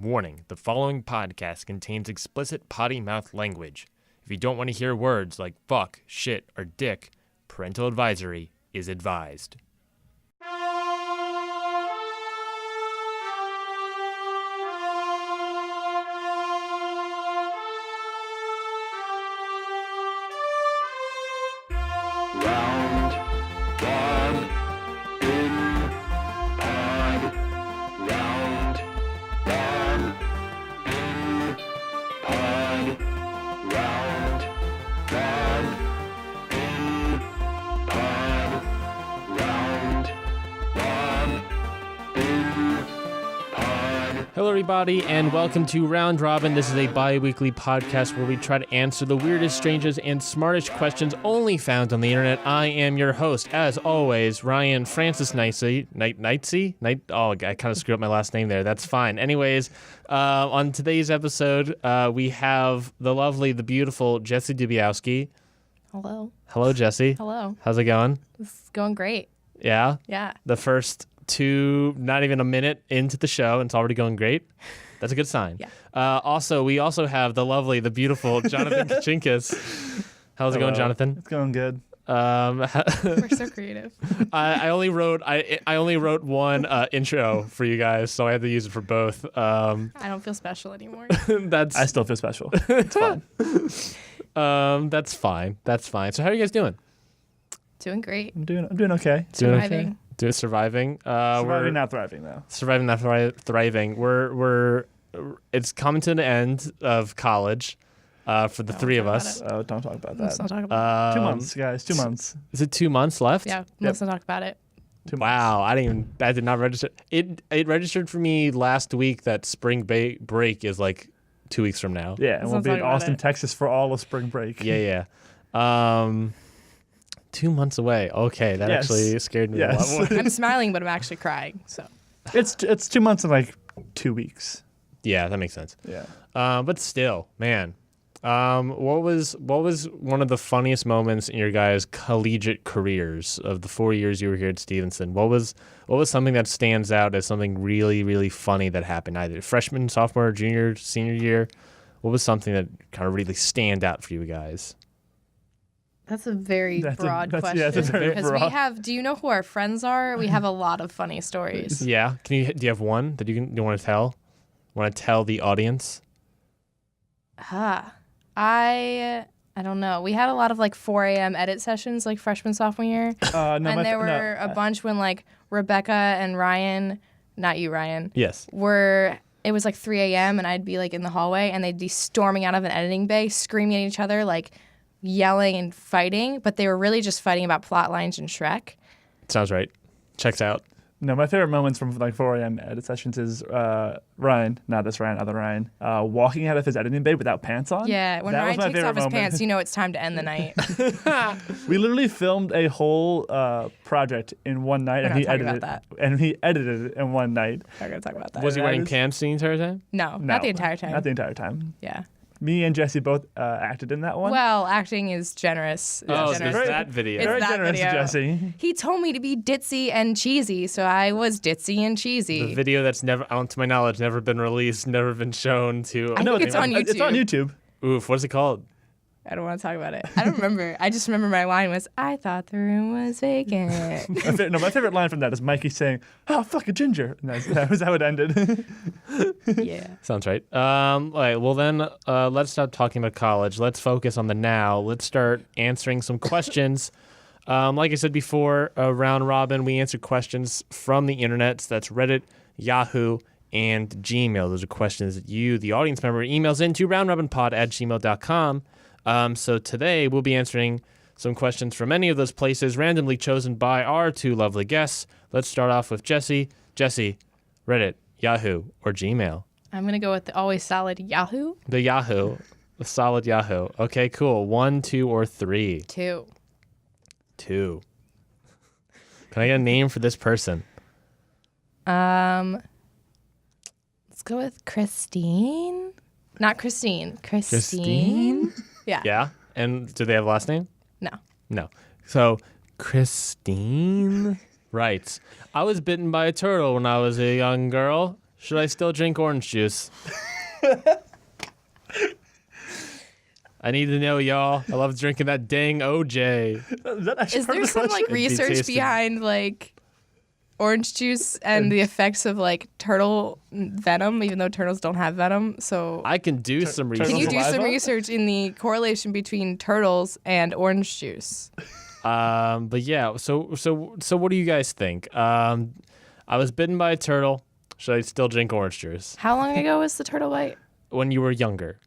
Warning, the following podcast contains explicit potty mouth language. If you don't want to hear words like fuck, shit, or dick, parental advisory is advised. Hello, everybody, and welcome to Round Robin. This is a bi-weekly podcast where we try to answer the weirdest, strangest, and smartest questions only found on the internet. I am your host, as always, Ryan Francis Neitzey. Neitzey? Oh, I kind of screwed up my last name there. That's fine. Anyways, on today's episode, we have the lovely, the beautiful Jessie Dubyoski. Hello. Hello, Jessie. Hello. How's it going? It's going great. Yeah? Yeah. The first not even a minute into the show, and it's already going great. That's a good sign. Yeah. We also have the lovely, the beautiful Jonathan Kuchinskas. How's it going, Jonathan? It's going good. We're so creative. I only wrote one intro for you guys, so I had to use it for both. I don't feel special anymore. I still feel special. It's fine. That's fine. That's fine. So how are you guys doing? Doing great. I'm doing okay. Surviving. Surviving. Surviving, not thriving though. Surviving, not thriving. It's coming to an end of college for the three of us. Oh, don't talk about that. Let's not talk about 2 months, guys. 2 months. Is it 2 months left? it. Yeah, let's not talk about it. 2 months. Wow, I did not register. It registered for me last week that spring break is like 2 weeks from now. Yeah, and we'll Let's be not in talk about Austin, it. Texas for all of spring break. Yeah. 2 months away. Okay, that Yes. actually scared me Yes. a lot more. I'm smiling, but I'm actually crying. So It's 2 months and like 2 weeks. Yeah, that makes sense. Yeah. But still, man, what was one of the funniest moments in your guys' collegiate careers of the 4 years you were here at Stevenson? What was something that stands out as something really, really funny that happened either freshman, sophomore, junior, senior year? What was something that kind of really stand out for you guys? that's a very broad question. Yeah, that's very Because broad. we have, do you know who our friends are? We have a lot of funny stories. Yeah, do you have one that you want to tell? Want to tell the audience? I don't know. We had a lot of like 4 a.m. edit sessions like freshman, sophomore year. And there were a bunch when like Rebecca and Ryan, not you, Ryan, Yes. it was like 3 a.m. and I'd be like in the hallway and they'd be storming out of an editing bay, screaming at each other, like yelling and fighting, but they were really just fighting about plot lines and Shrek. Sounds right. Checks out. No, my favorite moments from like 4 a.m. edit sessions is Ryan, not this Ryan, other Ryan, walking out of his editing bay without pants on. Yeah, when That Ryan was my takes favorite off his moment. pants, you know it's time to end the night. We literally filmed a whole project in one night, We're and not he talking edited about it. And he edited it in one night. We're going to talk about that. Was he that wearing is- pants the entire time? No, not the entire time. Not the entire time. Yeah. Me and Jessie both acted in that one. Well, acting is generous. Oh, Generous. there's that video. It's Very that generous, video. Jesse. He told me to be ditzy and cheesy, so I was ditzy and cheesy. The video that's never, to my knowledge, never been released, never been shown to. I think it's on YouTube. It's on YouTube. Oof, what's it called? I don't want to talk about it. I don't remember. I just remember my line was, I thought the room was vacant. My favorite line from that is Mikey saying, "Oh, fuck a ginger." And that was how it ended. Yeah. Sounds right. All right, well then, let's stop talking about college. Let's focus on the now. Let's start answering some questions. Like I said before, round robin, we answer questions from the internet. So that's Reddit, Yahoo, and Gmail. Those are questions that you, the audience member, emails into roundrobinpod@gmail.com. So today we'll be answering some questions from any of those places randomly chosen by our two lovely guests. Let's start off with Jessie. Jessie, Reddit, Yahoo, or Gmail? I'm going to go with the always solid Yahoo. The Yahoo. The solid Yahoo. Okay, cool. 1, 2, or 3? 2. 2. Can I get a name for this person? Let's go with Christine. Not Christine. Christine? Yeah. Yeah. And do they have a last name? No. No. So Christine writes, I was bitten by a turtle when I was a young girl. Should I still drink orange juice? I need to know, y'all. I love drinking that dang OJ. Is there some like It'd be research tasty. behind like orange juice and the effects of like turtle venom, even though turtles don't have venom? So I can do some turtle can research. you do some saliva? research in the correlation between turtles and orange juice? But yeah, so what do you guys think? I was bitten by a turtle. Should I still drink orange juice? How long ago was the turtle bite? When you were younger.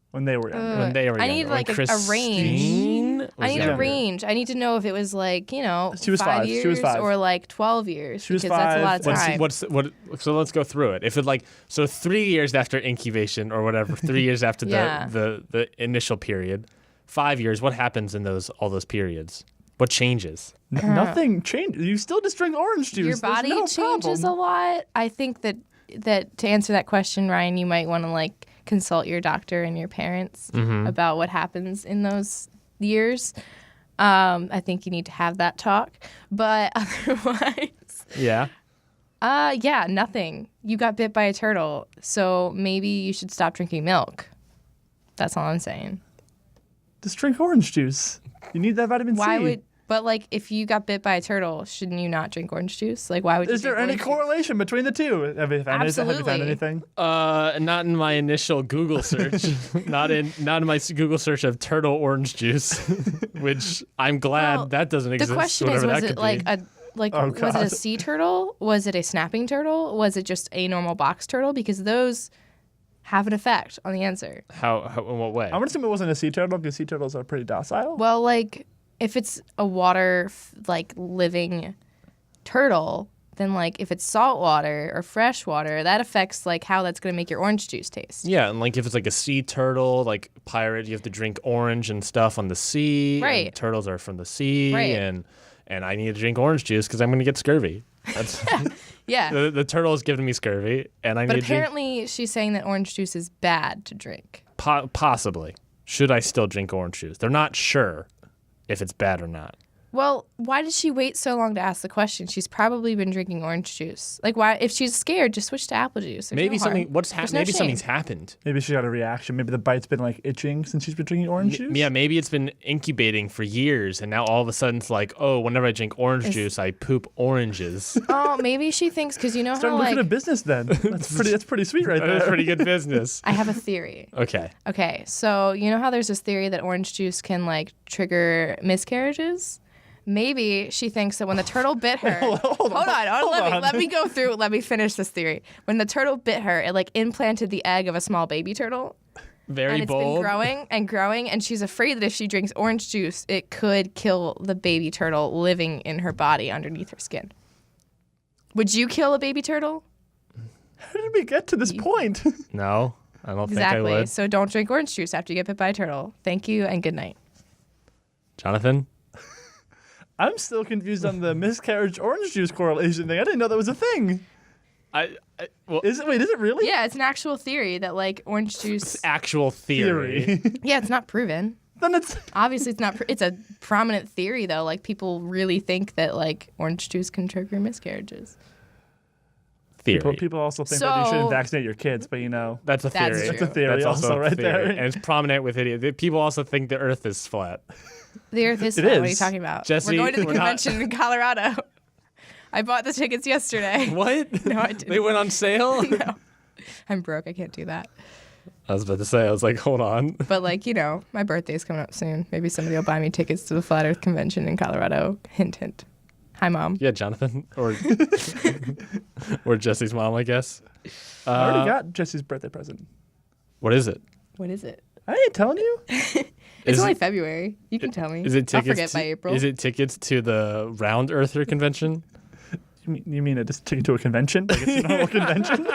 When they were young. When they were I younger. need When like a Christine range. I was need a younger. range. I need to know if it was like, She was 5. years She was 5. or like 12 years. She was because that's a lot of 5. time. So let's go through it. If it like so 3 years after incubation or whatever, 3 years after Yeah. the initial period, 5 years, what happens in all those periods? What changes? Nothing changed. You still just drink orange juice. Your There's body no changes problem. a lot. I think that to answer that question, Ryan, you might want to like consult your doctor and your parents about what happens in those years. I think you need to have that talk. But otherwise, Yeah. yeah, nothing. You got bit by a turtle, so maybe you should stop drinking milk. That's all I'm saying. Just drink orange juice. You need that vitamin C. But like, if you got bit by a turtle, shouldn't you not drink orange juice? Like, why would you? Is there drink any orange juice? correlation between the two? Have you found Absolutely. anything? Not in my initial Google search. not in my Google search of turtle orange juice, which I'm glad Well, that doesn't exist. The question is, whatever was that it could like be. Oh, was it a God. sea turtle? Was it a snapping turtle? Was it just a normal box turtle? Because those have an effect on the answer. How in what way? I'm gonna assume it wasn't a sea turtle because sea turtles are pretty docile. Well, like if it's a water like living turtle, then like if it's salt water or fresh water, that affects like how that's going to make your orange juice taste. Yeah, and like if it's like a sea turtle, like pirate, you have to drink orange and stuff on the sea. and Right. turtles are from the sea, Right. and I need to drink orange juice because I'm going to get scurvy. That's Yeah. the turtle is giving me scurvy, and I But need to drink. apparently she's saying that orange juice is bad to drink. Possibly. Should I still drink orange juice? They're not sure if it's bad or not. Well, why did she wait so long to ask the question? She's probably been drinking orange juice. Like, why? If she's scared, just switch to apple juice. There's Maybe no harm. something. There's no Maybe shame. something's happened. Maybe she got a reaction. Maybe the bite's been like itching since she's been drinking orange juice. Yeah, maybe it's been incubating for years, and now all of a sudden it's like, oh, whenever I drink orange juice, I poop oranges. Oh, maybe she thinks because you know Start how looking like at business then. That's pretty sweet right That's there. pretty good business. I have a theory. Okay. Okay, so you know how there's this theory that orange juice can like trigger miscarriages? Maybe she thinks that when the turtle bit her, hold on, let me go through. Let me finish this theory. When the turtle bit her, it like implanted the egg of a small baby turtle, Very and it's bold. been growing and growing, and she's afraid that if she drinks orange juice, it could kill the baby turtle living in her body underneath her skin. Would you kill a baby turtle? How did we get to this point? No, I don't think I Exactly. would. So don't drink orange juice after you get bit by a turtle. Thank you and good night. Jonathan? I'm still confused on the miscarriage orange juice correlation thing. I didn't know that was a thing. Well, Is it? Wait, is it really? Yeah, it's an actual theory that like orange juice. actual theory. Yeah, it's not proven. Then it's Obviously, it's not. It's a prominent theory though. Like people really think that like orange juice can trigger miscarriages. Theory. people also think that you So- shouldn't vaccinate your kids, but you know. That's a That's theory. true. That's a theory That's also a right theory. there. And it's prominent with idiots. People also think the Earth is flat. The Earth is It flat. What are you is. talking about? Jesse, we're going to the we're not- convention in Colorado. I bought the tickets yesterday. What? No, I didn't. They went on sale? No, I'm broke. I can't do that. I was about to say, I was like, hold on. But like you know, my birthday's coming up soon. Maybe somebody will buy me tickets to the Flat Earth convention in Colorado. Hint, hint. Hi, Mom. Yeah, Jonathan. Or or Jesse's mom, I guess. I already got Jesse's birthday present. What is it? What is it? I ain't telling you. It's Is only it- February. You can tell me. Is it tickets? I'll forget by April. Is it tickets to the Round Earther convention? You mean just take it to a convention? Like it's a normal convention?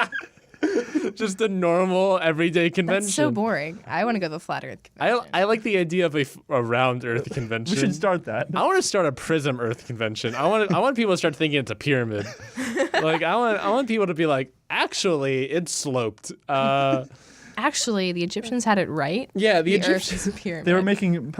Just a normal everyday convention. That's so boring. I want to go to the Flat Earth convention. I like the idea of a Round Earth convention. We should start that. I want to start a Prism Earth convention. I want people to start thinking it's a pyramid. Like I want people to be like, actually, it's sloped. Actually, the Egyptians had it right. Yeah, the Earth Egyptians. is a pyramid. They were making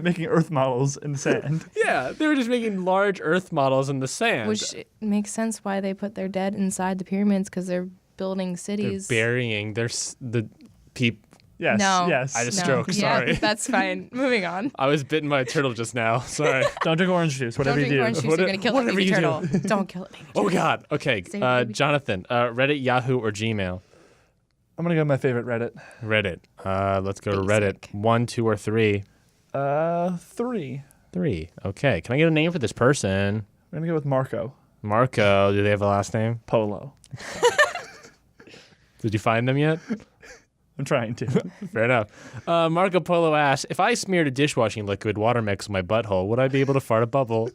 making Earth models in the sand. Yeah, they were just making large Earth models in the sand. Which makes sense why they put their dead inside the pyramids because they're building They're cities. burying. There's the peep. Yes. No. Yes. I just No. stroke. Sorry. Yeah, that's fine. Moving on. I was bitten by a turtle just now. Sorry. Don't drink orange juice. Don't Whatever drink you do. orange juice. You're going to kill that whatever baby you do. turtle. Don't kill it, baby turtle. Oh God. Okay. Save baby. Jonathan. Reddit, Yahoo, or Gmail? I'm gonna go with my favorite Reddit. Reddit. Let's go to Basic. Reddit. 1, 2, or 3. 3. 3. Okay. Can I get a name for this person? I'm gonna go with Marco Marco. Do they have a last name? Polo. Did you find them yet? I'm trying to. Fair enough. Marco Polo asks, if I smeared a dishwashing liquid water mix in my butthole, would I be able to fart a bubble?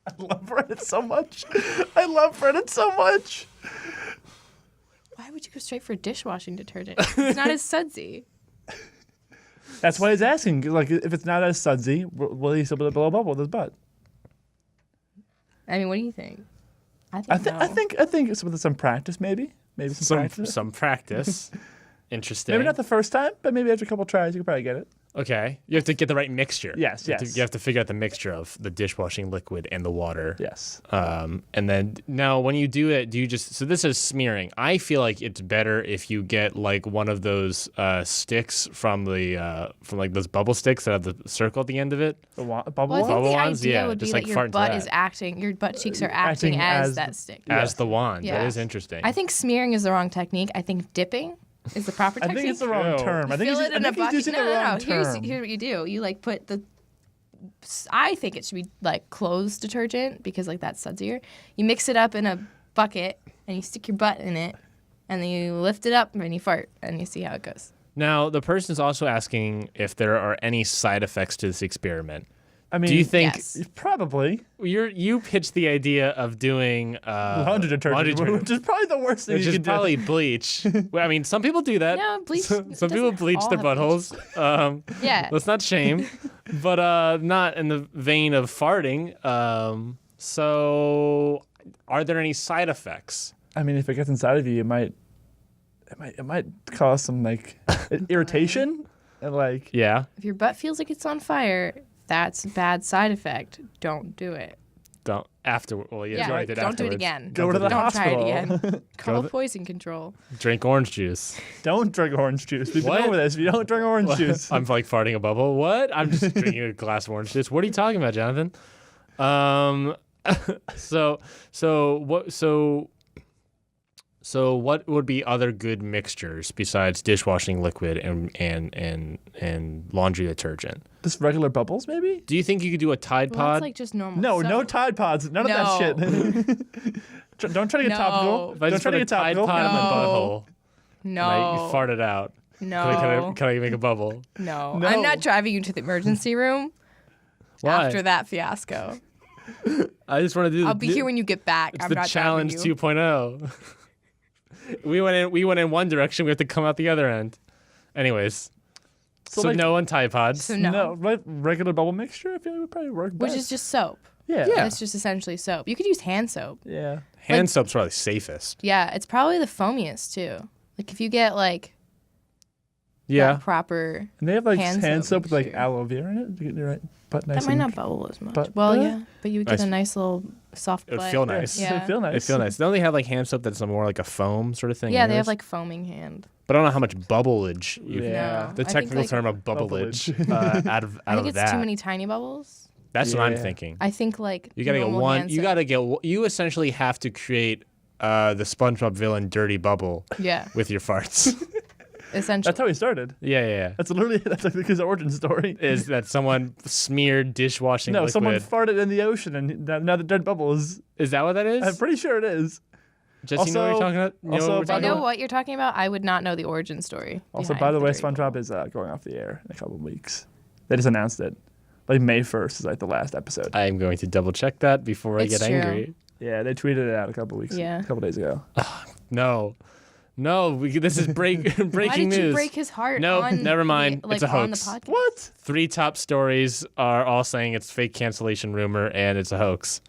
I love Reddit so much. I love Reddit so much. Why would you go straight for dishwashing detergent? It's not as sudsy. That's why he's asking. Like, if it's not as sudsy, will he still blow a bubble with his butt? I mean, what do you think? I think it's with some practice, maybe some practice. Some practice. Interesting. Maybe not the first time, but maybe after a couple tries, you can probably get it. Okay. You have to get the right mixture. Yes, yes. You have to figure out the mixture of the dishwashing liquid and the water. Yes. And then now when you do it, do you just, so this is smearing. I feel like it's better if you get like one of those sticks from like those bubble sticks that have the circle at the end of it. The bubble Well, I think Bubble the wands? idea Yeah, would be just, that like, your fart into butt that. is acting, your butt cheeks are acting Acting as as that stick. As the wand. Yeah. That is interesting. I think smearing is the wrong technique. I think dipping is the proper I technique. think it's the wrong True. term. I think Fill he's, it in I a think he's bucket. using the wrong term. Here's what you do. You like put the. I think it should be like clothes detergent because like that's sudsier. You mix it up in a bucket and you stick your butt in it, and then you lift it up and you fart and you see how it goes. Now, the person is also asking if there are any side effects to this experiment. I mean, Do you think Yes. probably you pitched the idea of doing laundry detergent, which is probably the worst thing which you is can probably bleach. Well, I mean, some people do that. No, bleach. Some it people doesn't bleach all their have bleach. buttholes. Yeah. Let's not shame, but not in the vein of farting. So, are there any side effects? I mean, if it gets inside of you, it might cause some like irritation and like. Yeah. If your butt feels like it's on fire, that's a bad side effect. Don't do it. Don't after. Well, yeah, Yeah, you already did don't do it afterwards. again. Go to the Don't try hospital. it again. Call to- poison control. Drink orange juice. Don't drink orange juice. We've been What? over this. You don't drink orange juice. I'm like farting a bubble. What? I'm just drinking a glass of orange juice. What are you talking about, Jonathan? So what would be other good mixtures besides dishwashing liquid and laundry detergent? Just regular bubbles, maybe? Do you think you could do a Tide Well, Pod? that's like just normal. No, soap. no Tide Pods. None of that shit. Don't try to get No. topical. if I Don't just try put to a get Tide topical. Pod in my No. butthole, and I No. fart it out. No. Can I make a bubble? No. No. I'm not driving you to the emergency room Why? after that fiasco. I just want to do. I'll be here when you get back. It's I'm the not challenge driving you. 2.0. We went in one direction. We have to come out the other end. Anyways, so like- no on Tide Pods. So no. Regular bubble mixture, I feel like would probably work Which best. is just soap. Yeah. That's just essentially soap. You could use hand soap. Yeah. Hand soap's probably safest. Yeah, it's probably the foamiest too. Like if you get like Yeah. that proper, And they have like Hand hand, soap soap with like mixture. aloe vera in it to get your right butt nice that might and not bubble as much. but- well, but- yeah, but you would get Nice. a nice little soft It'd butt. feel nice. Yeah. It'd feel nice. It feel nice. They only have like hand soap that's more like a foam sort of thing. Yeah, they yours. have like foaming hand. But I don't know how much bubbleage. You Yeah. No, The I think, technical like, term of bubbleage out of I think of it's that. too many tiny bubbles. That's what I'm Yeah. thinking. I think like You gotta get normal one. hand You soap. gotta get. You essentially have to create the SpongeBob villain Dirty Bubble Yeah, with your farts. essentially. That's how he started. yeah. That's literally that's like his origin story. Is that someone smeared dishwashing No, liquid? someone farted in the ocean and now the dead bubble is. Is that what that is? I'm pretty sure it is. Jesse, you know what you're Also- talking about? You know also, what we're by I talking know about? what you're talking about. I would not know the origin story. Also, behind by the way, Dirty Bubble. SpongeBob is going off the air in a couple of weeks. They just announced it. Like May 1st is like the last episode. I am going to double check that before I It's get true. angry. Yeah, they tweeted it out a couple weeks. Yeah. A couple days ago. No, this is breaking Why did news. you break his heart? No, on never mind. The, like, It's a on the hoax. podcast? What? 3 top stories are all saying it's fake cancellation rumor and it's a hoax.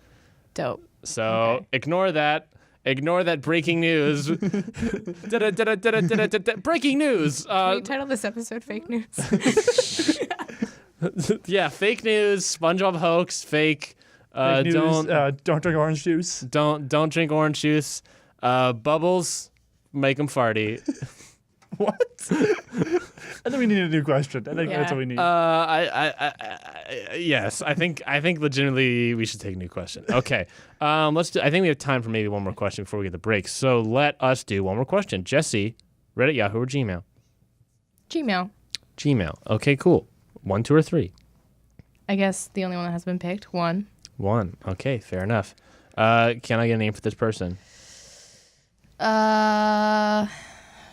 Dope. So Okay. ignore that. Ignore that breaking news. Breaking news. Can you title this episode "Fake News"? Yeah, fake news. SpongeBob hoax. Fake. Fake news, Don't don't drink orange juice. drink orange juice. Bubbles. Make them farty. What? I think we need a new question. I think that's what we need. Yes, I think legitimately we should take a new question. Okay, let's do. I think we have time for maybe one more question before we get the break. So let us do one more question. Jessie, Reddit, Yahoo, or Gmail? Gmail. Gmail. Okay, cool. 1, 2, or 3? I guess the only one that has been picked. 1. 1. Okay, fair enough. Can I get a name for this person?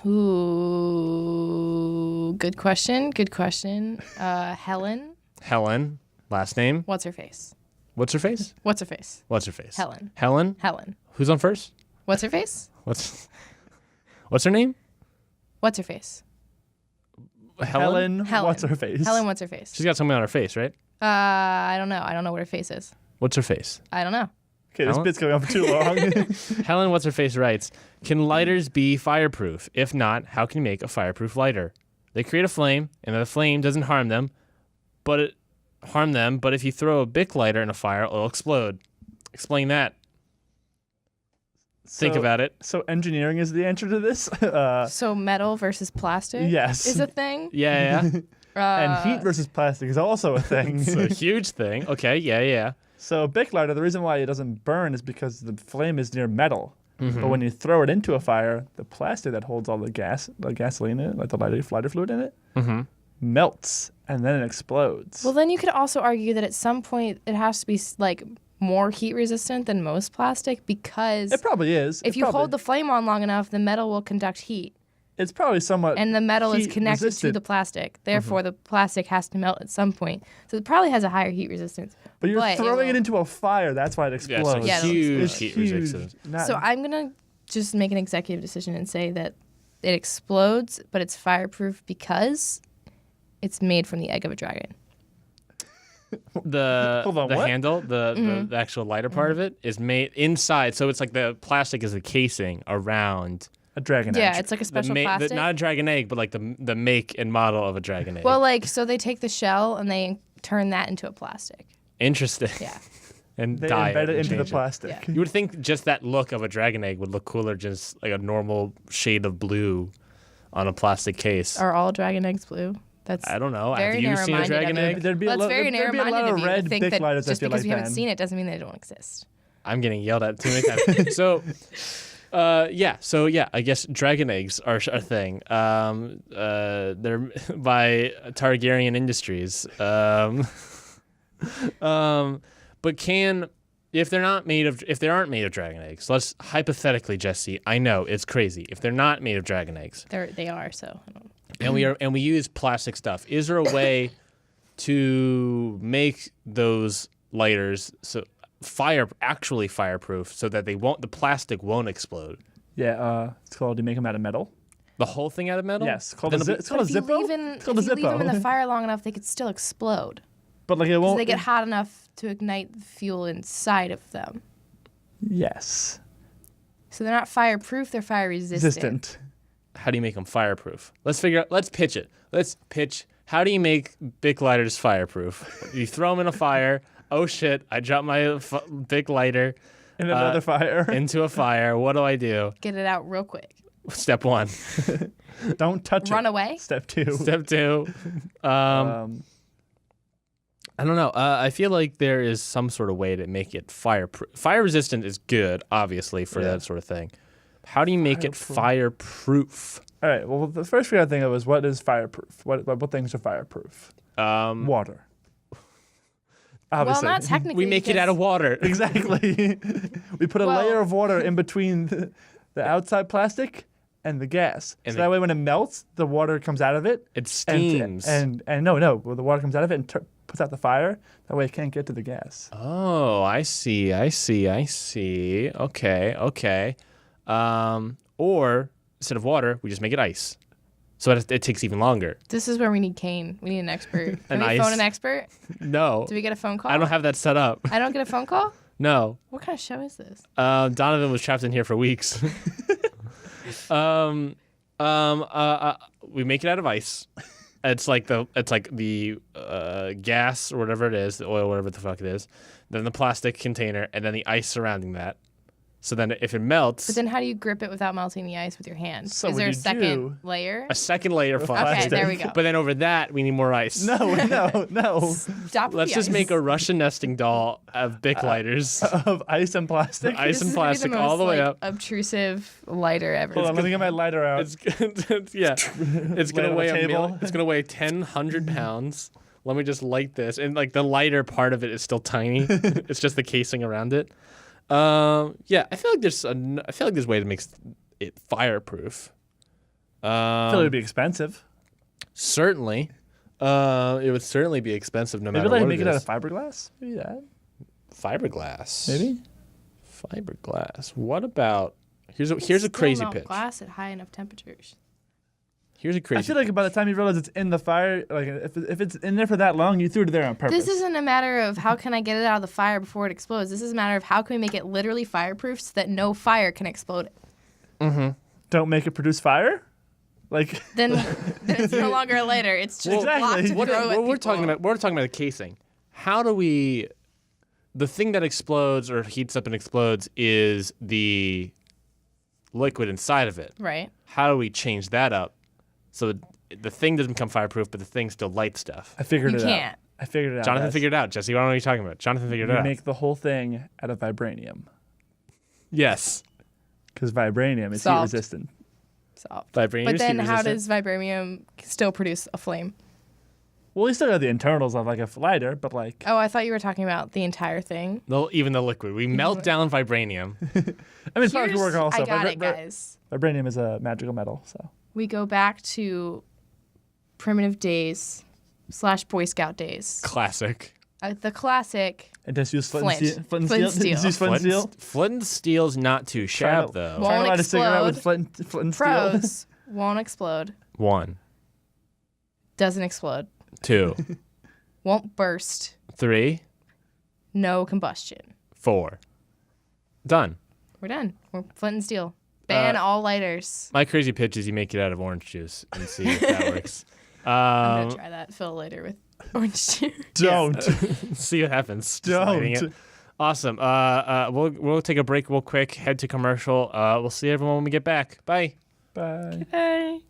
Ooh, good question. Helen. Helen. Last name? What's her face? What's her face? What's her face? What's her face? Helen. Helen? Who's on first? What's her face? What's her name? What's her face? Helen. What's her face? Helen, what's her face? She's got something on her face, right? I don't know. I don't know what her face is. What's her face? I don't know. Okay, this bit's going on for too long. Helen, what's her face, writes, can lighters be fireproof? If not, how can you make a fireproof lighter? They create a flame, and the flame doesn't harm them, but if you throw a Bic lighter in a fire, it'll explode. Explain that. Think about it. So engineering is the answer to this? So metal versus plastic yes. is a thing? Yeah. And heat versus plastic is also a thing. It's a huge thing. Okay, yeah. So Bic lighter, the reason why it doesn't burn is because the flame is near metal. Mm-hmm. But when you throw it into a fire, the plastic that holds all the gasoline in it, like the lighter fluid in it, melts and then it explodes. Well, then you could also argue that at some point it has to be like more heat resistant than most plastic because it probably is. If you hold the flame on long enough, the metal will conduct heat. It's probably somewhat and the metal is connected resistant. to the plastic. Therefore, the plastic has to melt at some point. So it probably has a higher heat resistance. But you're throwing it into a fire. That's why it explodes. Yeah, huge heat resistance. So I'm going to just make an executive decision and say that it explodes, but it's fireproof because it's made from the egg of a dragon. The handle, the actual lighter part of it is made inside. So it's like the plastic is the casing around a dragon egg. Yeah, it's like a special plastic. Not a dragon egg, but like the make and model of a dragon egg. Well, so they take the shell and they turn that into a plastic. Interesting. Yeah. And they dye embed it into the change plastic. Yeah. You would think just that look of a dragon egg would look cooler, just like a normal shade of blue on a plastic case. Are all dragon eggs blue? I don't know. Very Have you seen a dragon egg? There'd be that's very narrow-minded of you to think that just because you haven't seen it doesn't mean they don't exist. I'm getting yelled at too many times. So I guess dragon eggs are a thing. They're by Targaryen Industries. But if they aren't made of dragon eggs, let's hypothetically, Jessie, I know it's crazy. If they're not made of dragon eggs, they are. So, and we use plastic stuff. Is there a way to make those lighters actually fireproof so that the plastic won't explode? Yeah, it's called. You make them out of metal. The whole thing out of metal? Yes, it's called a Zippo. If you leave them in the fire long enough, they could still explode. But like it won't. They get hot enough to ignite the fuel inside of them. Yes. So they're not fireproof; they're fire resistant. How do you make them fireproof? Let's pitch it. Let's pitch. How do you make Bic lighters fireproof? You throw them in a fire. Oh shit! I dropped my Bic lighter in another fire. Into a fire. What do I do? Get it out real quick. Step 1. Don't touch it. Run away. Step 2. Step 2. I don't know. I feel like there is some sort of way to make it fireproof. Fire resistant is good, obviously, for that sort of thing. How do you make it fireproof? All right. Well, the first thing I think of is what is fireproof? What things are fireproof? Water. Obviously. Well, not technically. We make it out of water. Exactly. We put a layer of water in between the outside plastic and the gas. So that way when it melts, the water comes out of it. It steams. And no. Well, the water comes out of it and puts out the fire. That way it can't get to the gas. Oh, I see. Okay. Or instead of water, we just make it ice. So it takes even longer. This is where we need Kane. We need an expert. Can we ice. phone an expert? No. Do we get a phone call? I don't have that set up. I don't get a phone call? No. What kind of show is this? Donovan was trapped in here for weeks. We make it out of ice. It's like the gas or whatever it is, the oil, whatever the fuck it is. Then the plastic container, and then the ice surrounding that. So then if it melts, But then how do you grip it without melting the ice with your hand? So Is what there a you second do- layer? a second layer With falls. Okay, plastic. there we go. But then over that, we need more ice. No. Stop with Let's the just ice. make a Russian nesting doll of Bic lighters. Of ice and plastic. Ice and This is gonna be plastic the all the most, way like, up. obtrusive lighter ever. Hold on, let me get my lighter out. It's yeah. It's Lay it gonna on weigh the table. It's gonna weigh 100 pounds. Let me just light this, and like the lighter part of it is still tiny. It's just the casing around it. Yeah, I feel like there's a way to make it fireproof. I feel it'd be expensive. Certainly, it would certainly be expensive no Maybe matter like what make it it out is. of fiberglass. Maybe that. Fiberglass. Maybe. Fiberglass. What about here's a Still crazy melt pitch. glass at high enough temperatures. Here's a I crazy. feel like by the time you realize it's in the fire, like if it's in there for that long, you threw it there on purpose. This isn't a matter of how can I get it out of the fire before it explodes. This is a matter of how can we make it literally fireproof so that no fire can explode it. Don't make it produce fire. Like Then it's no longer a lighter. It's just Exactly. blocked to What- throw at we're talking people. about the casing. How do we? The thing that explodes or heats up and explodes is the liquid inside of it. Right. How do we change that up so the thing doesn't become fireproof, but the thing still lights stuff? I figured You it can't. out. I figured it out. Jonathan guys. figured it out. Jesse, I don't know what you're talking about. Jonathan figured it You out. make the whole thing out of vibranium Yes. because vibranium is heat Solved. resistant. Solved. Vibranium But is then heat how resistant. does vibranium still produce a flame? Well, you still got the internals of like a lighter, but like Oh, I thought you were talking about the entire thing. Even the liquid. We melt down vibranium. I mean, fire can work also. I got it, guys. Vibranium is a magical metal, so We go back to primitive days / Boy Scout days. Classic. The classic. and just use flint Flint. and steel. Flint and Flint steel. and Just use flint and steel. Flint and steel's not too shabby though. Well- Trying to light a cigarette with explode. flint and steel. Pros won't explode. 1, Doesn't explode. 2, Won't burst. 3, No combustion. 4. Done. We're done. We're flint and steel. Ban all lighters. My crazy pitch is you make it out of orange juice and see if that works. I'm gonna try that. Fill a lighter with orange juice. Don't. See what happens. Just lighting Don't. it. Awesome. We'll take a break real quick. Head to commercial. We'll see everyone when we get back. Bye. Bye. Hey.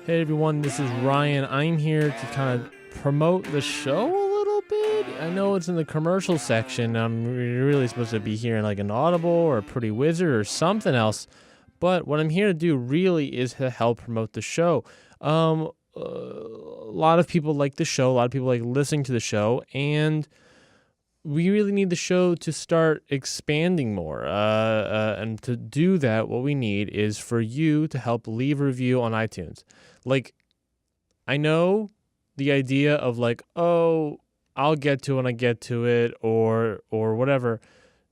Hey everyone, this is Ryan. I'm here to kind of promote the show a little bit. I know it's in the commercial section. I'm really supposed to be hearing like an Audible or a Pretty Wizard or something else. But what I'm here to do really is to help promote the show. A lot of people like the show. A lot of people like listening to the show. And we really need the show to start expanding more. And to do that, what we need is for you to help leave a review on iTunes. Like, I know the idea of like, oh, I'll get to it when I get to it or whatever.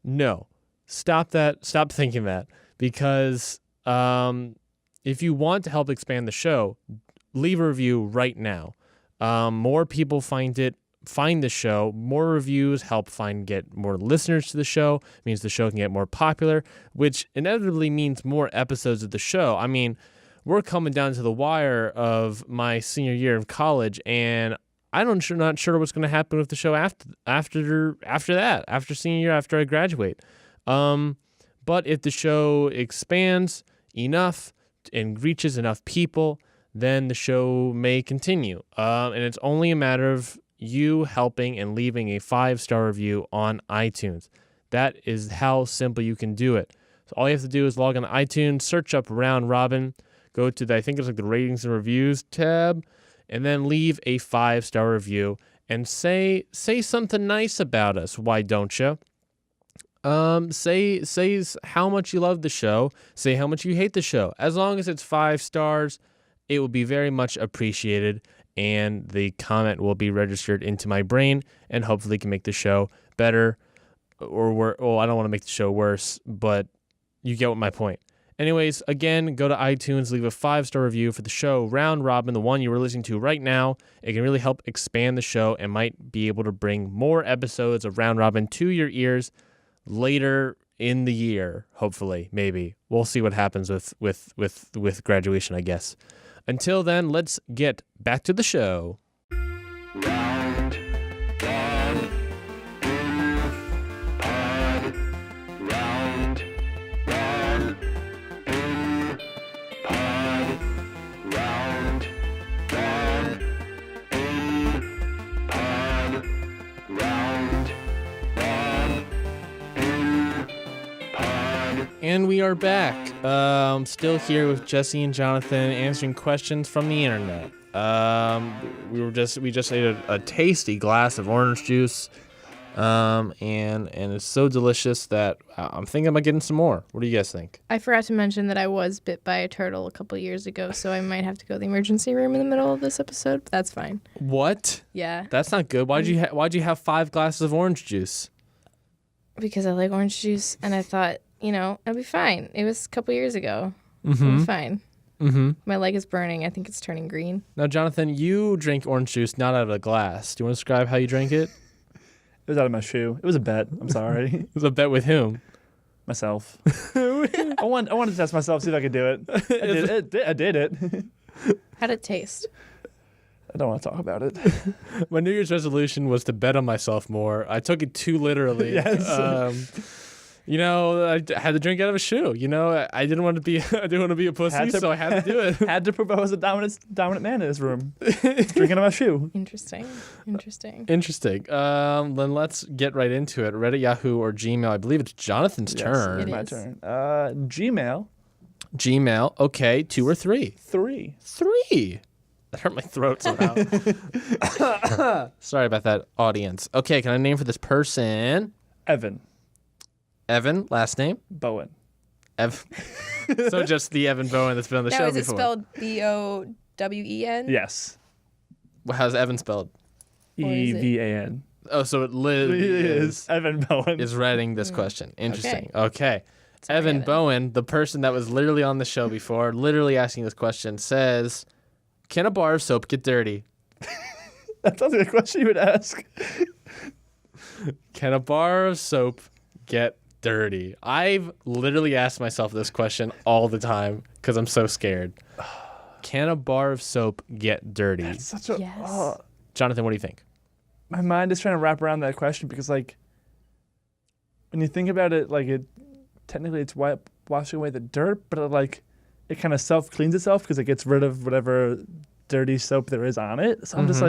No, stop that. Stop thinking that, because if you want to help expand the show, leave a review right now. More people find the show. More reviews help get more listeners to the show. It means the show can get more popular, which inevitably means more episodes of the show. I mean, we're coming down to the wire of my senior year of college, and not sure what's going to happen with the show after senior year, after I graduate. But if the show expands enough and reaches enough people, then the show may continue. And it's only a matter of you helping and leaving a 5-star review on iTunes. That is how simple you can do it. So all you have to do is log on to iTunes, search up Round Robin, go to I think it's like the ratings and reviews tab, and then leave a 5-star review and say something nice about us. Why don't you? Say how much you love the show. Say how much you hate the show. As long as it's 5 stars, it will be very much appreciated, and the comment will be registered into my brain, and hopefully can make the show better, or I don't want to make the show worse, but you get my point. Anyways, again, go to iTunes, leave a 5-star review for the show Round Robin, the one you were listening to right now. It can really help expand the show and might be able to bring more episodes of Round Robin to your ears later in the year, hopefully, maybe. We'll see what happens with graduation, I guess. Until then, let's get back to the show. Round, round, pod, round, round, pod, round, round, pod, round, round, pod. And we are back. Still here with Jessie and Jonathan answering questions from the internet. We just ate a tasty glass of orange juice, and it's so delicious that I'm thinking about getting some more. What do you guys think? I forgot to mention that I was bit by a turtle a couple years ago, so I might have to go to the emergency room in the middle of this episode, but that's fine. What? Yeah. That's not good. Why'd you have 5 glasses of orange juice? Because I like orange juice, and I thought, I'll be fine. It was a couple years ago. I'm fine. Mm-hmm. My leg is burning. I think it's turning green. Now, Jonathan, you drink orange juice not out of a glass. Do you want to describe how you drank it? It was out of my shoe. It was a bet. I'm sorry. It was a bet with whom? Myself. I wanted to test myself, see if I could do it. I did it. How'd it taste? I don't want to talk about it. My New Year's resolution was to bet on myself more. I took it too literally. Yes. I had to drink out of a shoe. I didn't want to be a pussy, so I had to do it. Had to propose a dominant man in this room. Drinking out of my shoe. Interesting. Then let's get right into it. Reddit, Yahoo, or Gmail. I believe it's Jonathan's turn. it My is. turn. Gmail. Gmail. Okay, 2 or 3? 3. 3. That hurt my throat somehow. Sorry about that, audience. Okay, can I name for this person? Evan, last name? Bowen. So just the Evan Bowen that's been on the show Is it before. spelled Bowen? Yes. How's Evan spelled? Or is it- EVAN. Oh, so it is Evan Bowen. reading this question. Interesting. Okay. Okay. Sorry, Evan Evan. Bowen, the person that was literally on the show before, literally asking this question, says, can a bar of soap get dirty? That sounds like a question you would ask. Can a bar of soap get dirty? I've literally asked myself this question all the time because I'm so scared. Can a bar of soap get dirty? That's such a... Yes. Jonathan, what do you think? My mind is trying to wrap around that question because, when you think about it, technically it's washing away the dirt, but it kind of self-cleans itself because it gets rid of whatever dirty soap there is on it. So I'm just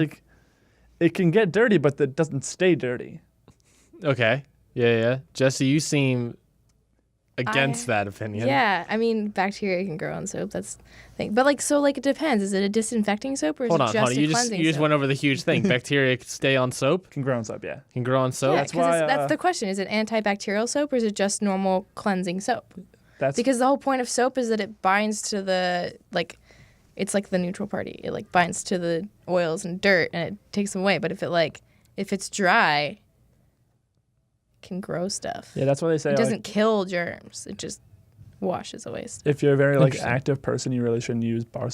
it can get dirty, but it doesn't stay dirty. Okay. Yeah. Jessie, you seem against that opinion. Yeah, I mean, bacteria can grow on soap. That's the thing. But it depends. Is it a disinfecting soap or is Hold it on. just a You cleansing just soap? went over the huge thing. Bacteria can stay on soap, Can grow on soap, yeah. can grow on soap. Yeah, That's 'cause why, that's the question. Is it antibacterial soap or is it just normal cleansing soap? That's Because the whole point of soap is that it binds to the, it's like the neutral party. It binds to the oils and dirt and it takes them away. But if it's dry, it can grow stuff. yeah. That's why they say It doesn't kill germs. It just washes away stuff. if you're a very Interesting. active person, you really shouldn't use bar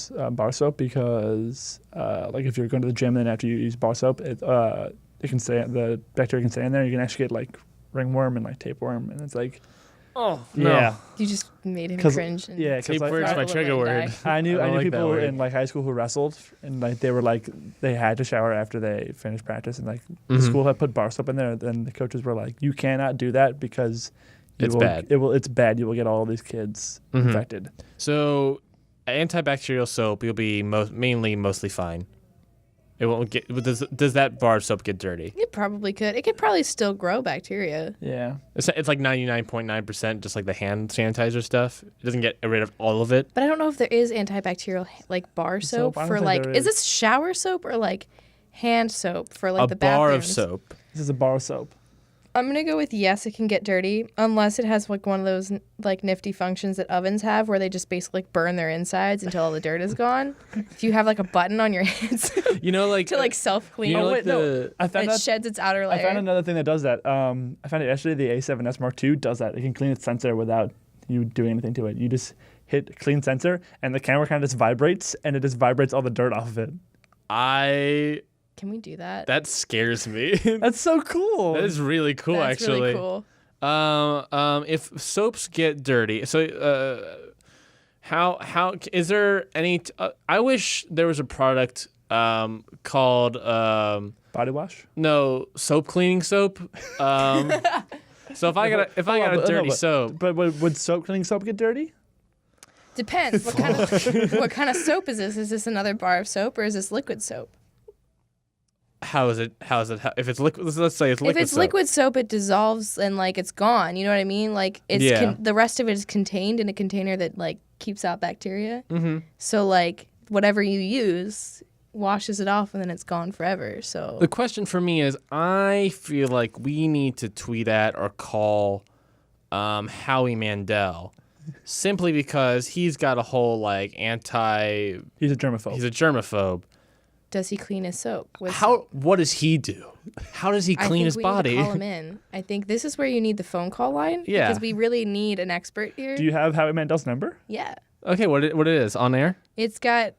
soap because if you're going to the gym and then after you use bar soap, it can stay, the bacteria can stay in there. You can actually get ringworm and tapeworm, and it's Oh, no. yeah. You just made him 'Cause- cringe. And Yeah, 'cause, Tapeworm's my Rattle trigger away and word. die. I knew I don't like that people word. in high school who wrestled, and they were they had to shower after they finished practice, and the Mhm. school had put bar soap in there. Then the coaches were like, "You cannot do that because It's bad. It's bad. You will get all these kids Mhm. infected." So, antibacterial soap, you'll be mostly fine. It won't get. Does that bar of soap get dirty? It probably could. It could probably still grow bacteria. Yeah, It's like 99.9%, just like the hand sanitizer stuff. It doesn't get rid of all of it. But I don't know if there is antibacterial bar soap I don't for think there is is. this shower soap or hand soap for A the bar of bathrooms? soap. this is a bar of soap. I'm gonna go with yes, it can get dirty unless it has one of those nifty functions that ovens have where they just basically burn their insides until all the dirt is gone. If you have a button on your hands to self clean, You know, wait, no. I and found it that. sheds its outer I layer. found another thing that does that. I found it yesterday. The A7S Mark II does that. It can clean its sensor without you doing anything to it. You just hit clean sensor, and the camera kind of just vibrates, and it just vibrates all the dirt off of it. Can we do that? That scares me. That's so cool. That is really cool, That's actually. really cool. If soaps get dirty, so how is there any? I wish there was a product called Body wash? no soap cleaning soap. So if I got a dirty soap, But would soap cleaning soap get dirty? Depends. What kind of soap is this? Is this another bar of soap or is this liquid soap? how is it? If it's liquid, let's say it's liquid. If it's soap. liquid soap, it dissolves and like it's gone. You know what I mean? Like it's Yeah. the rest of it is contained in a container that like keeps out bacteria. Mm-hmm. So like whatever you use washes it off and then it's gone forever. So The question for me is, I feel like we need to tweet at or call Howie Mandel, simply because he's got a whole like anti. He's a germaphobe. He's a germaphobe. does he clean his soap? With soap? How? What does he do? How does he I clean think his we need to body? call him in. I think this is where you need the phone call line. Yeah. Because we really need an expert here. Do you have Howie Mandel's number? Yeah. Okay, what it is on air? It's got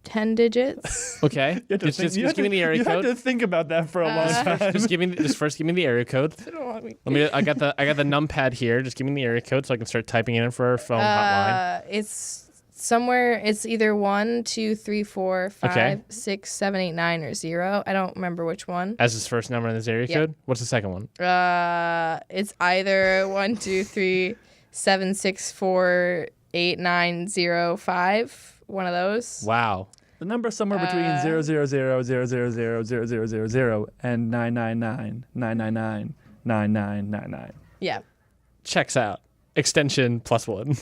10 digits. Okay, You have to just think- give me the area You have code. to think about that for a long time. Just first give me the area code. I don't want me. I got the numpad here. Just give me the area code so I can start typing it in for our phone hotline. It's somewhere. It's either 1, 2, 3, 4, 5, Okay. 6, 7, 8, 9, or 0. I don't remember which one. As his first number in this area Yeah. code. What's the second one? It's either 1, 2, 3, 7, 6, 4, 8, 9, 0, 5. One of those. Wow. The number's somewhere between 000, 000, 000, 0000 and 999 999 9999. Yeah. Checks out. Extension +1.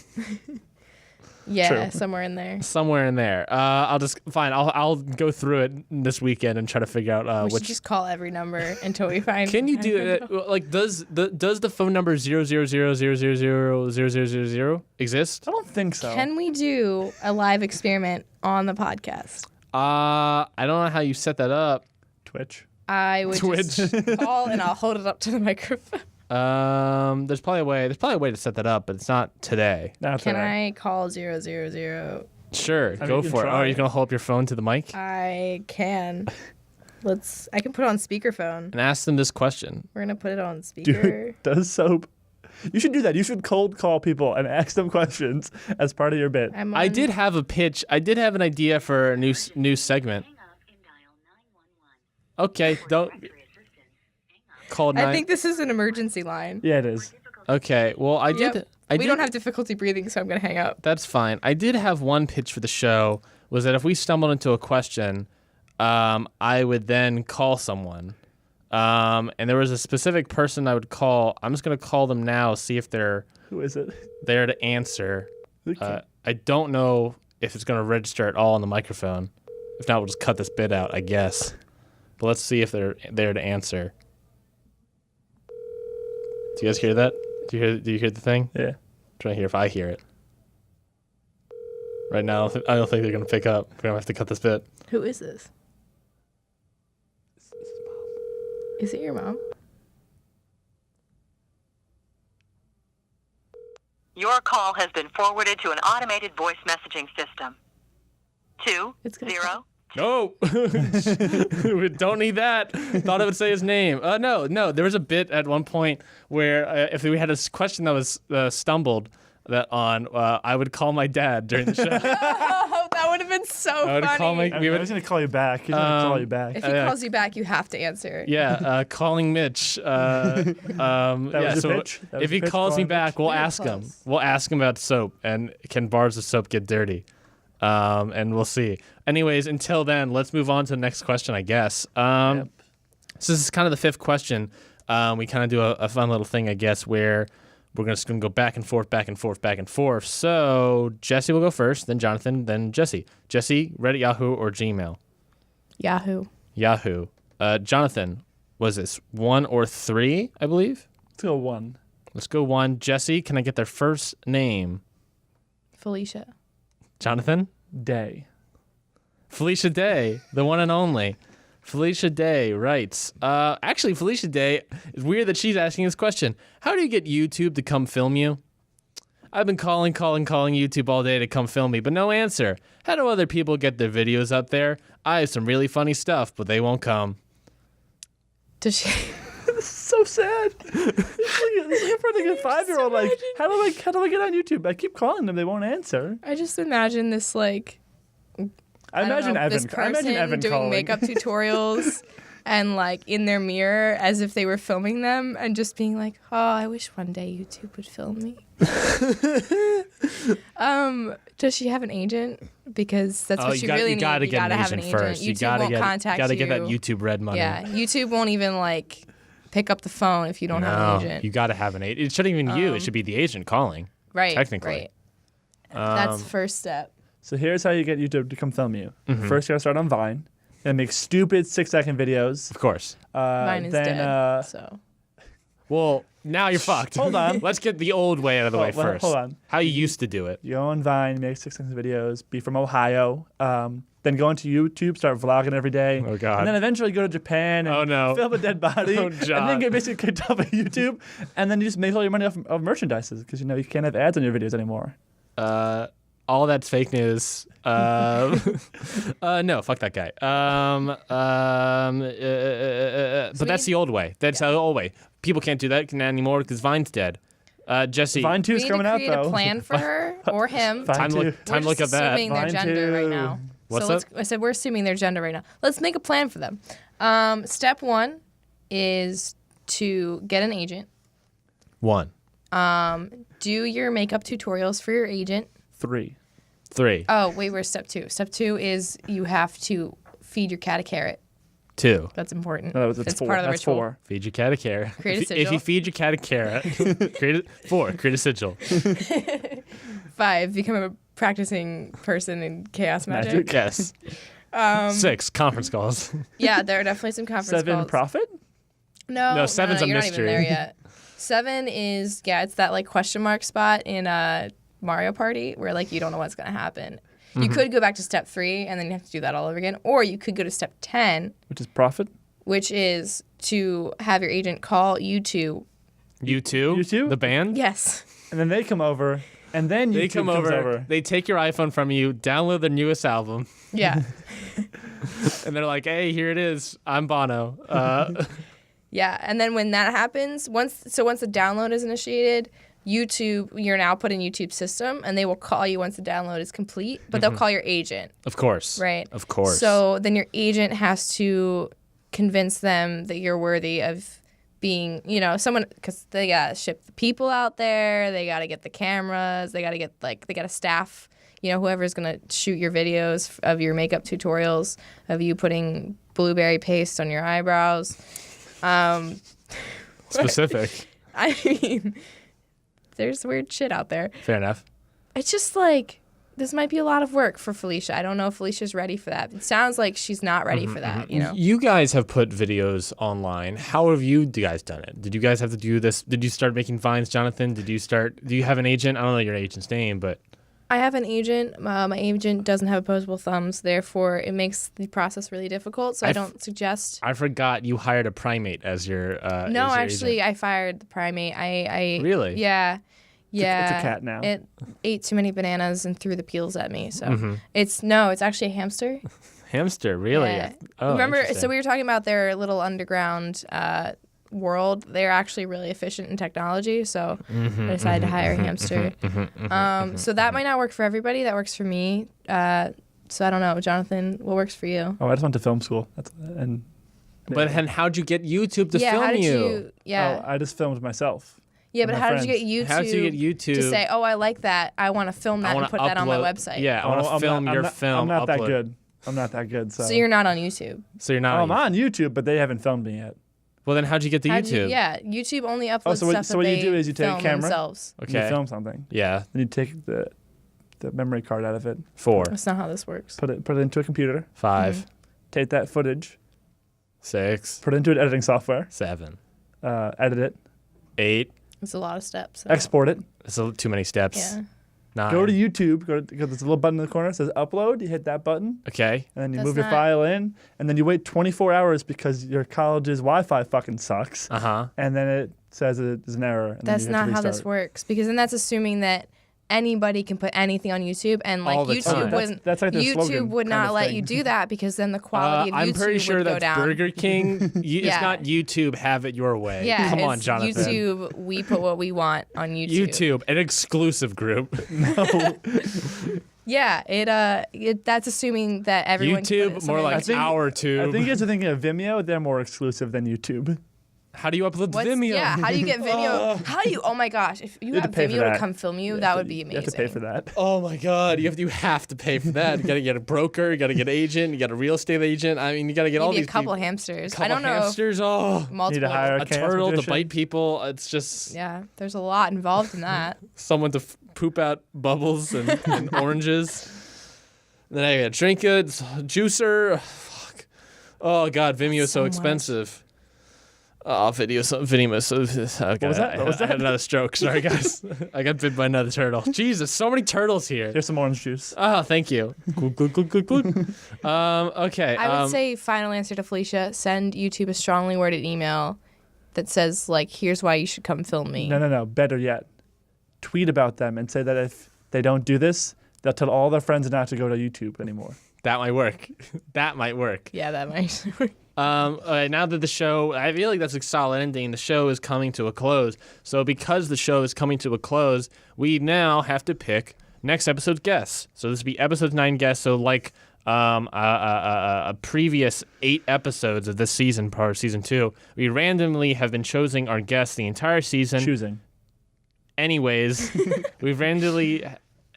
Yeah, True. somewhere in there. Somewhere in there. I'll go through it this weekend and try to figure out We should which. just call every number until we find. Can you do it? Like, does the phone number 000000000 exist? I don't think so. Can we do a live experiment on the podcast? I don't know how you set that up. Twitch. I would just call and I'll hold it up to the microphone. There's probably a way to set that up, but it's not today. That's Can all right. I call 000? Sure, mean, go you can for it. Oh, try. are you gonna hold up your phone to the mic I can. I can put it on speakerphone. and ask them this question? We're gonna put it on speaker. Dude, does soap? You should do that. You should cold call people and ask them questions as part of your bit. I'm I on- did have a pitch. I did have an idea for a new segment. Okay, don't call I 9. think this is an emergency line. Yeah, it is. Okay, well, I did. Yep. I We did. don't have difficulty breathing, so I'm gonna hang up. That's fine. I did have one pitch for the show. Was that if we stumbled into a question, I would then call someone, and there was a specific person I would call. I'm just gonna call them now, see if they're Who is it? there to answer. Okay. I don't know if it's gonna register at all on the microphone. If not, we'll just cut this bit out, I guess. But let's see if they're there to answer. Do you guys hear that? Do you hear the thing? Yeah. I'm trying to hear if I hear it. Right now, I don't think they're gonna pick up. We're gonna have to cut this bit. Who is this? Is it your mom? Your call has been forwarded to an automated voice messaging system. 2 It's gonna 0 No, we don't need that. Thought it would say his name. No. There was a bit at one point where if we had a question that was stumbled that on, I would call my dad during the show. Oh, that would have been so I would funny. call my. I We was would, going to call you back. He's going to call you back. If he calls you back, you have to answer. yeah, calling Mitch. was your so pitch? That was if he your pitch, calls me calling back, we'll Very ask him. close. We'll ask him about soap and can bars of soap get dirty. And we'll see. Anyways, until then, let's move on to the next question, I guess. Yep. So this is kind of the fifth question. We kind of do a fun little thing, I guess, where we're just going to go back and forth, back and forth, back and forth. So Jesse will go first, then Jonathan, then Jesse. Jesse, Reddit, Yahoo, or Gmail? Yahoo. Yahoo. Jonathan, was this 1 or 3, I believe? Let's go 1. Let's go 1. Jesse, can I get their first name? Felicia. Jonathan? Day. Felicia Day, the one and only. Felicia Day writes, actually, Felicia Day, it's weird that she's asking this question. How do you get YouTube to come film you? I've been calling YouTube all day to come film me, but no answer. How do other people get their videos up there? I have some really funny stuff, but they won't come. Does she? This is so sad. It's like a 5-year-old. Like, how do I get on YouTube? I keep calling them. They won't answer. I just imagine this like. I imagine this person doing calling. makeup tutorials and like in their mirror as if they were filming them and just being like, oh, I wish one day YouTube would film me. Does she have an agent? Because that's what she really needs. You gotta get an agent first. YouTube won't contact gotta you. get that YouTube red money. Yeah, YouTube won't even like pick up the phone if you don't have an agent. You gotta have an agent. It shouldn't even you. It should be the agent calling. Right. Technically. Right. That's the first step. So here's how you get YouTube to come film you. First, you gotta start on Vine and make stupid 6-second videos. Of course. Mine is dead. So. Well, now you're fucked. Hold on. Let's get the old way out of the way first. Hold on. How you used to do it. You go on Vine, make 6-second videos, be from Ohio. Then go into YouTube, start vlogging every day. Oh, God. And then eventually go to Japan and film a dead body. Oh, and John. then get basically kicked off of YouTube. And then you just make all your money off of merchandise because, you can't have ads on your videos anymore. All that's fake news. No, fuck that guy. But that's the old way. That's the old way. People can't do that anymore because Vine's dead. Jesse. Vine 2's coming out, though. We need to create a plan for her or him. Vine 2. Time to look at that. Assuming their Vine gender 2. right now. What's so that? I said we're assuming their gender right now. Let's make a plan for them. Step 1 is to get an agent. 1. Do your makeup tutorials for your agent. 3. Oh, wait, where's step 2? Step 2 is you have to feed your cat a carrot. 2. That's important. No, it's it's 4. part of the That's ritual. 4. Feed your cat a carrot. Create a If sigil. you feed your cat a carrot, create a sigil. 5, become a practicing person in chaos magic. Yes. 6, conference calls. Yeah, there are definitely some conference 7, calls. profit? No, 7's a you're mystery. not even there yet. 7 is, it's that like question mark spot in Mario Party where like you don't know what's going to happen. You could go back to step 3 and then you have to do that all over again. Or you could go to step 10, Which is profit? which is to have your agent call YouTube. U2? U2? The band? Yes. And then they come over, and then YouTube They come comes over, they take your iPhone from you, download their newest album, Yeah. and they're like, hey, here it is. I'm Bono. Yeah. And then when that happens, once the download is initiated, YouTube, you're now put in YouTube's system, and they will call you once the download is complete, but they'll call your agent. Of course. Right. Of course. So then your agent has to convince them that you're worthy of being, someone, because they got to ship the people out there, they got to get the cameras, they got to get, they got to staff, whoever's going to shoot your videos of your makeup tutorials, of you putting blueberry paste on your eyebrows. Specific. I mean, there's weird shit out there. Fair enough. It's just this might be a lot of work for Felicia. I don't know if Felicia's ready for that. It sounds like she's not ready for that, You guys have put videos online. How have you guys done it? Did you guys have to do this? Did you start making Vines, Jonathan? Do you have an agent? I don't know your agent's name, but... I have an agent. My agent doesn't have opposable thumbs. Therefore, it makes the process really difficult. So I don't suggest... I forgot you hired a primate as your No, as your actually, agent. I fired the primate. I Really? Yeah. Yeah. It's a cat now. It ate too many bananas and threw the peels at me. So it's actually a hamster. Hamster, really? Yeah. Oh, Remember, so interesting. we were talking about their little underground world. They're actually really efficient in technology, so I decided to hire a hamster. So that might not work for everybody. That works for me. So I don't know, Jonathan, what works for you? Oh, I just went to film school. But then how'd you get YouTube to film how did you? Yeah, Oh, I just filmed myself. yeah, but my how did you friends. get YouTube? How'd you get YouTube to say, oh, I like that. I want to film that and wanna put that on my upload- website. Yeah, I want to film your film. I'm not that upload. good. I'm not that good. So, So you're not on YouTube. So you're not. I'm on YouTube, but they haven't filmed me yet. Well, then how'd you get to How'd YouTube? YouTube only uploads so what- stuff so that what you they do is you take a film camera. themselves. You Okay. film something. Yeah. Then you take the memory card out of it, 4, That's not how this works. put it into a computer, 5, take that footage, 6, put it into an editing software, 7, edit it, 8. It's a lot of steps. So. export it, It's too many steps. Yeah. 9. Go to YouTube. Because there's a little button in the corner that says upload. You hit that button, Okay. and then you That's move your not- file in, and then you wait 24 hours because your college's Wi-Fi fucking sucks. Uh-huh. And then it says there's an error. And That's then you have not to how this restart. works, because then that's assuming that anybody can put anything on YouTube, and like All the time. YouTube wouldn't. That's like their YouTube slogan would kind not of let thing. you do that, because then the quality of YouTube I'm pretty sure would go that's down. Burger King. It's Yeah. not YouTube. Have it your way. Yeah, Come on, it's Jonathan. YouTube, we put what we want on YouTube. YouTube, an exclusive group. Yeah, that's assuming that everyone can put YouTube, something more on like I think- our tube. I think as you're thinking of Vimeo, they're more exclusive than YouTube. How do you upload What's- Vimeo? Yeah, how do you get Vimeo? How do you? Oh my gosh, if you have have to pay for Vimeo to that. come film you, that would be amazing. You have to pay for that. Oh my God! You have to pay for that. You got to get a broker. You got to get an agent. You got a real estate agent. I mean, you got to get all Maybe these a couple people. hamsters. Couple I don't know. hamsters. Oh, Multiple. hire a chaos turtle to magician. bite people. It's just Yeah, there's a lot involved in that. someone to poop out bubbles and oranges. Then I got to drink it. Juicer. Fuck. Oh God, Vimeo is so so much. expensive. Oh, Vimeo. Okay, was that? What was I had that? another stroke. Sorry, guys. I got bit by another turtle. Jesus, so many turtles here. Here's some orange juice. Oh, thank you. Glug, glug, glug, glug, glug. Okay. I would say final answer to Felicia: send YouTube a strongly worded email that says like, "Here's why you should come film me." No. Better yet, tweet about them and say that if they don't do this, they'll tell all their friends not to go to YouTube anymore. that might work. That might work. Yeah, that might work. All right, now that the show, I feel like that's a solid ending. The show is coming to a close. So because the show is coming to a close, we now have to pick next episode's guests. So this will be episode 9 guests. So like a previous 8 episodes of this season, part of season 2, we randomly have been choosing our guests the entire season. Choosing. Anyways, we've randomly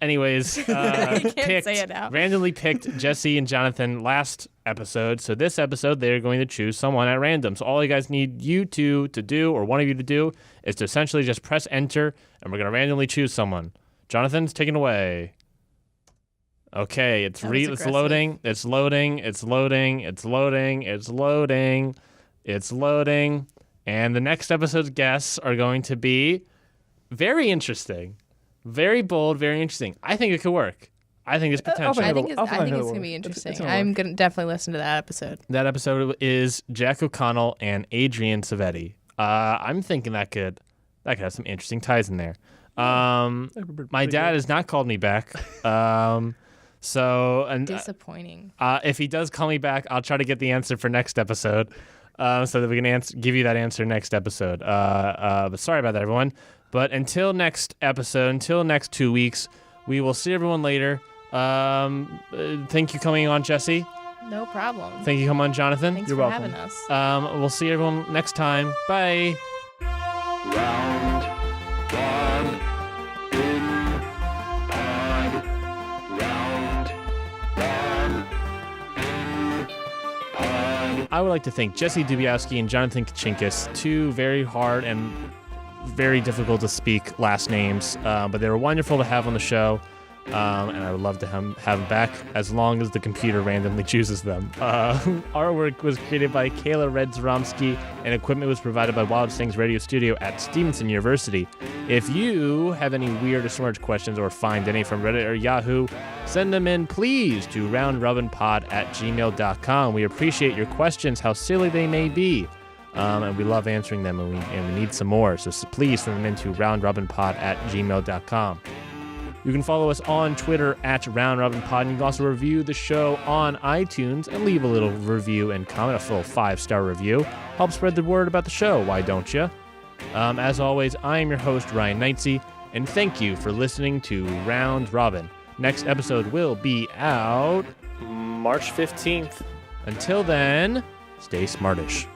picked, say it now. randomly picked Jessie and Jonathan last episode. So this episode, they're going to choose someone at random. So all you guys need you two to do, or one of you to do, is to essentially just press enter, and we're going to randomly choose someone. Jonathan's taken away. Okay, it's That was aggressive. loading. It's loading. It's loading. It's loading. It's loading. It's loading. And the next episode's guests are going to be very interesting. Very bold, very interesting. I think it could work. I think there's potential. I think it's I'll find going another to one. be It's interesting. gonna I'm work. going to definitely listen to that episode. That episode is Jack O'Connell and Adrian Savetti. I'm thinking that could have some interesting ties in there. My dad has not called me back. So Disappointing. if he does call me back, I'll try to get the answer for next episode, so that we can give you that answer next episode. But sorry about that, everyone. But until next episode, until next 2 weeks, we will see everyone later. Thank you coming on, Jessie. No problem. Thank you coming on, Jonathan. Thanks You're for welcome. having us. We'll see everyone next time. Bye. Round one in pod. Round one in pod. I would like to thank Jessie Dubyoski and Jonathan Kuchinskas, two very hard and very difficult to speak last names, but they were wonderful to have on the show, and I would love to have them back as long as the computer randomly chooses them. Artwork was created by Kayla Zuromski, and equipment was provided by Wild Stings Radio Studio at Stevenson University. If you have any weird or strange questions or find any from Reddit or Yahoo, send them in, please, to roundrobinpod@gmail.com. We appreciate your questions, how silly they may be. And we love answering them, and we need some more. So please send them into roundrobinpod@gmail.com. You can follow us on Twitter @roundrobinpod, and you can also review the show on iTunes and leave a little review and comment, a full 5-star review. Help spread the word about the show, why don't you? As always, I am your host, Ryan Neitzey, and thank you for listening to Round Robin. Next episode will be out March 15th. Until then, stay smartish.